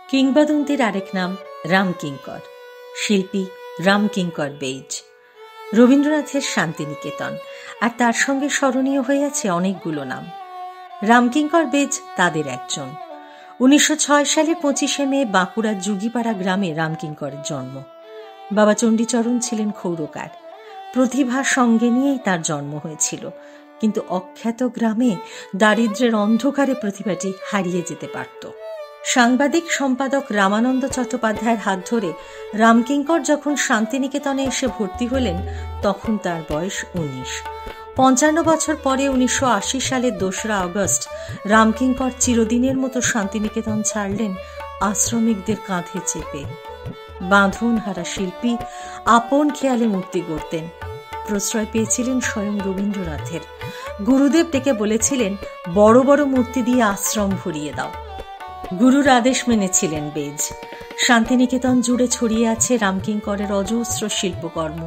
কিংবদন্তির আরেক নাম রামকিঙ্কর, শিল্পী রামকিঙ্কর বেইজ। রবীন্দ্রনাথের শান্তিনিকেতন, আর তার সঙ্গে স্মরণীয় হয়ে আছে অনেকগুলো নাম। রামকিঙ্কর বেইজ তাদের একজন। 1906 সালের 25শে মে বাঁকুড়ার যুগিপাড়া গ্রামে রামকিঙ্করের জন্ম। বাবা চণ্ডীচরণ ছিলেন ক্ষৌরকার। প্রতিভা সঙ্গে নিয়েই তার জন্ম হয়েছিল, কিন্তু অখ্যাত গ্রামে দারিদ্র্যের অন্ধকারে প্রতিভাটি হারিয়ে যেতে পারত। সাংবাদিক সম্পাদক রামানন্দ চট্টোপাধ্যায়ের হাত ধরে রামকিঙ্কর যখন শান্তিনিকেতনে এসে ভর্তি হলেন, তখন তার বয়স 19। 55 বছর পরে 1980 সালের 2রা আগস্ট রামকিঙ্কর চিরদিনের মতো শান্তিনিকেতন ছাড়লেন আশ্রমিকদের কাঁধে চেপে। বাঁধন হারা শিল্পী আপন খেয়ালে মূর্তি গড়তেন। প্রশ্রয় পেয়েছিলেন স্বয়ং রবীন্দ্রনাথের। গুরুদেব ডেকে বলেছিলেন, বড় বড় মূর্তি দিয়ে আশ্রম ভরিয়ে দাও। গুরুর আদেশ মেনেছিলেন বেইজ। শান্তিনিকেতন জুড়ে ছড়িয়ে আছে রামকিঙ্করের অজস্র শিল্পকর্ম।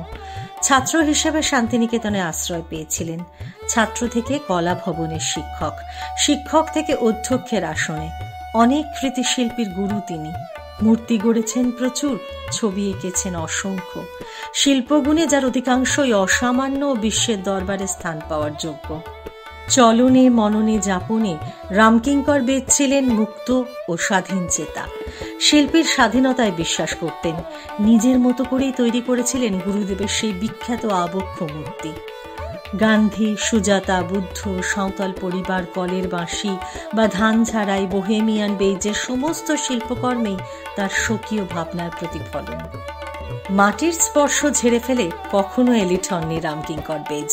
ছাত্র হিসেবে শান্তিনিকেতনে আশ্রয় পেয়েছিলেন। ছাত্র থেকে কলা ভবনের শিক্ষক, শিক্ষক থেকে অধ্যক্ষের আসনে। অনেক কৃতি শিল্পীর গুরু তিনি। মূর্তি গড়েছেন প্রচুর, ছবি এঁকেছেন অসংখ্য। শিল্পগুণে যার অধিকাংশই অসামান্য ও বিশ্বের দরবারে স্থান পাওয়ার যোগ্য। চলনে মননে যাপনে রামকিঙ্কর বেইজ ছিলেন মুক্ত ও স্বাধীন চেতা। শিল্পীর স্বাধীনতায় বিশ্বাস করতেন। নিজের মতো করেই তৈরি করেছিলেন গুরুদেবের সেই বিখ্যাত আবক্ষ মূর্তি। গান্ধী, সুজাতা, বুদ্ধ, সাঁওতাল পরিবার, কলের বাঁশি বা ধান ঝাড়াই, বোহেমিয়ান বেইজের সমস্ত শিল্পকর্মেই তার স্বকীয় ভাবনার প্রতিফলন। মাটির স্পর্শ ঝেড়ে ফেলে কখনো এলিট হননি রামকিঙ্কর বেইজ।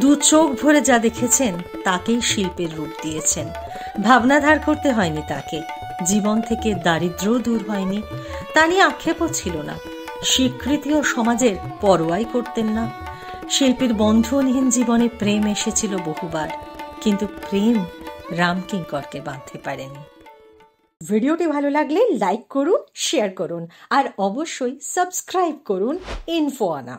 দু চোখ ভরে যা দেখেছেন তাকেই শিল্পের রূপ দিয়েছেন। ভাবনা ধার করতে হয়নি তাকে। জীবন থেকে দারিদ্র্য দূর হয়নি, তা নিয়ে আক্ষেপও ছিল না। স্বীকৃতি ও সমাজের পরোয়াই করতেন না। শিল্পীর বন্ধনহীন জীবনে প্রেম এসেছিল বহুবার, কিন্তু প্রেম রামকিঙ্করকে বাঁধতে পারেনি। ভিডিওটি ভালো লাগলে লাইক করুন, শেয়ার করুন আর অবশ্যই সাবস্ক্রাইব করুন ইনফোআনা।